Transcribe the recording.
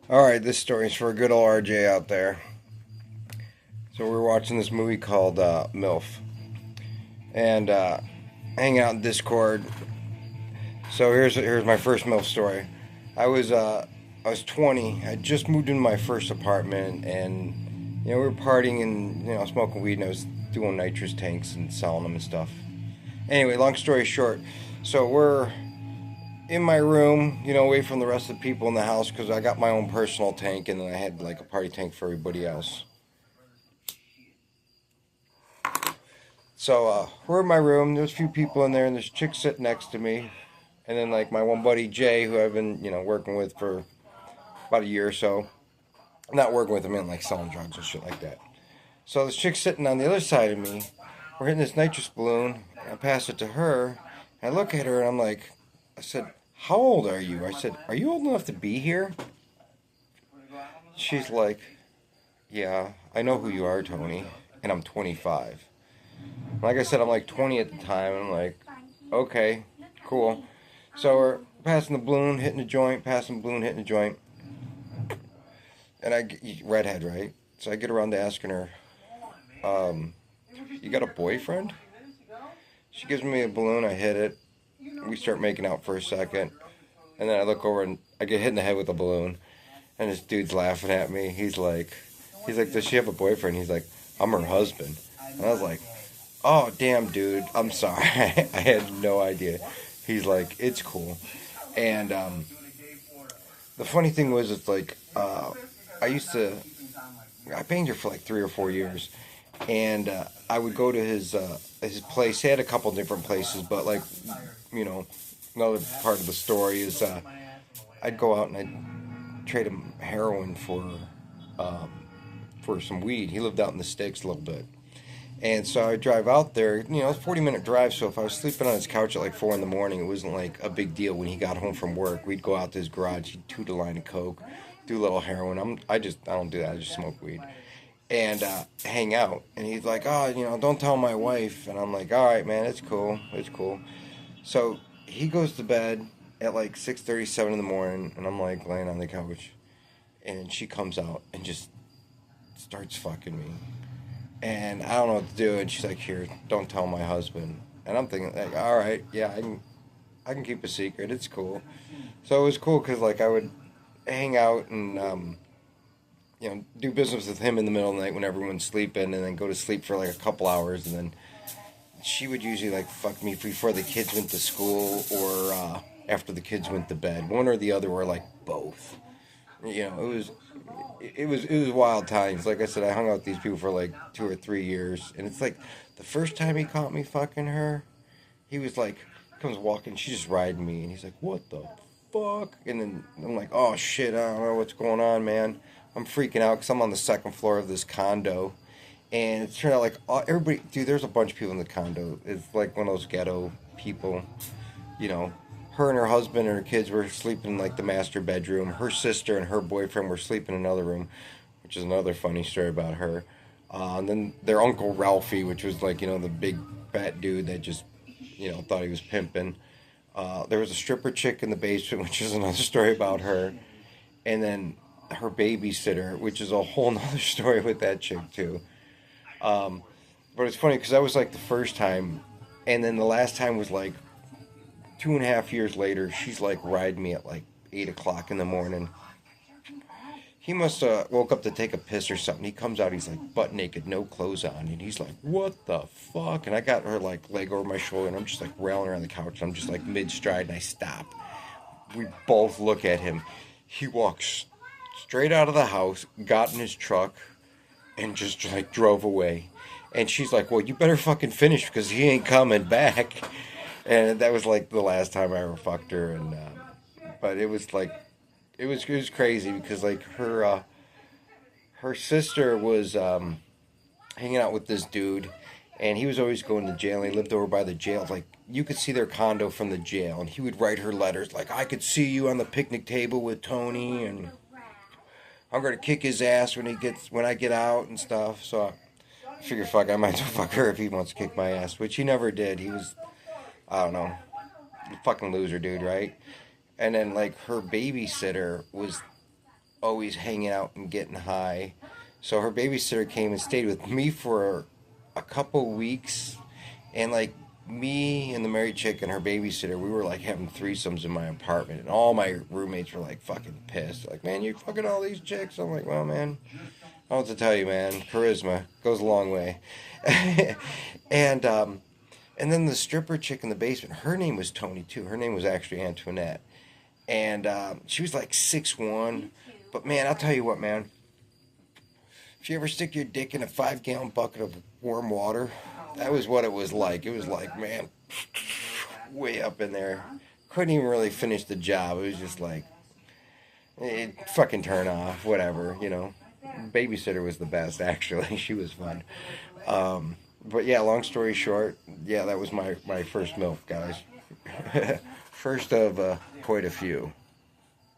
Alright, this story's for a good old RJ out there. So we're watching this movie called MILF. And hanging out in Discord. So here's my first MILF story. I was 20. I just moved into my first apartment, and we were partying and smoking weed, and I was doing nitrous tanks and selling them and stuff. Anyway, long story short, so we're in my room, away from the rest of the people in the house because I got my own personal tank, and then I had like a party tank for everybody else. So we're in my room. There's a few people in there, and there's a chick sitting next to me, and then like my one buddy Jay, who I've been working with for about a year or so. I'm not working with him in like selling drugs and shit like that. So this chick's sitting on the other side of me. We're hitting this nitrous balloon. And I pass it to her. And I look at her and I'm like, I said, "How old are you?" I said, "Are you old enough to be here?" She's like, "Yeah, I know who you are, Tony, and I'm 25." Like I said, I'm like 20 at the time. And I'm like, okay, cool. So we're passing the balloon, hitting the joint, passing the balloon, hitting the joint. And redhead, right? So I get around to asking her, um, "You got a boyfriend?" She gives me a balloon. I hit it. We start making out for a second, and then I look over and I get hit in the head with a balloon. And this dude's laughing at me. He's like, "Does she have a boyfriend?" He's like, "I'm her husband." And I was like, "Oh damn, dude, I'm sorry. I had no idea." He's like, "It's cool." And the funny thing was, it's like I used to I banged her for like 3 or 4 years, and I would go to his place. He had a couple different places, but like you know, another part of the story is I'd go out and I'd trade him heroin um, for some weed. He lived out in the sticks a little bit, and so I drive out there. It's a 40-minute drive. So if I was sleeping on his couch at like 4 in the morning, it wasn't like a big deal. When he got home from work, we'd go out to his garage. He'd toot a line of coke, do a little heroin. I don't do that. I just smoke weed and hang out. And he's like, "Oh, don't tell my wife." And I'm like, "All right, man, it's cool, it's cool." So he goes to bed at like 6:37 in the morning, and I'm like laying on the couch, and she comes out and just starts fucking me, and I don't know what to do. And she's like, "Here, don't tell my husband." And I'm thinking, like, all right, yeah, I can keep a secret. It's cool. So it was cool because like I would hang out and do business with him in the middle of the night when everyone's sleeping, and then go to sleep for like a couple hours, and then she would usually like fuck me before the kids went to school or after the kids went to bed, one or the other, or like both. It was wild times. Like I said, I hung out with these people for like 2 or 3 years, and it's like the first time he caught me fucking her, he was like, comes walking, she's just riding me, and he's like, "What the fuck?" And then I'm like, "Oh shit, I don't know what's going on, man." I'm freaking out because I'm on the second floor of this condo, and it turned out like everybody, dude. There's a bunch of people in the condo. It's like one of those ghetto people, you know. Her and her husband and her kids were sleeping in like the master bedroom. Her sister and her boyfriend were sleeping in another room, which is another funny story about her. And then their uncle Ralphie, which was like the big fat dude that just thought he was pimping. There was a stripper chick in the basement, which is another story about her. And then her babysitter, which is a whole nother story with that chick too. Um, but it's funny because that was like the first time, and then the last time was like 2.5 years later. She's like riding me at like 8 o'clock in the morning. He must have woke up to take a piss or something. He comes out, he's like butt naked, no clothes on, and he's like, "What the fuck?" And I got her like leg over my shoulder, and I'm just like railing around the couch. And I'm just like mid stride, and I stop. We both look at him. He walks straight out of the house, got in his truck, and just like drove away. And she's like, "Well, you better fucking finish because he ain't coming back." And that was like the last time I ever fucked her. And but it was like it was crazy because like her sister was hanging out with this dude, and he was always going to jail. And he lived over by the jail. Like you could see their condo from the jail, and he would write her letters like, "I could see you on the picnic table with Tony, and I'm gonna kick his ass when I get out and stuff." So I figured, fuck, I might as well fuck her if he wants to kick my ass, which he never did. He was, I don't know, a fucking loser, dude, right? And then like her babysitter was always hanging out and getting high. So her babysitter came and stayed with me for a couple weeks, and like me and the married chick and her babysitter, we were like having threesomes in my apartment, and all my roommates were like fucking pissed. Like, man, you fucking all these chicks. I'm like, well, man, I don't have to tell you, man, charisma goes a long way. and and then the stripper chick in the basement, her name was Tony too. Her name was actually Antoinette, and she was like 6'1". But man, I'll tell you what, man. If you ever stick your dick in a 5-gallon bucket of warm water, that was what it was like. It was like, man, way up in there. Couldn't even really finish the job. It was just like, fucking turn off, whatever, you know. Babysitter was the best, actually. She was fun. But yeah, long story short, yeah, that was my first MILF, guys. First of quite a few.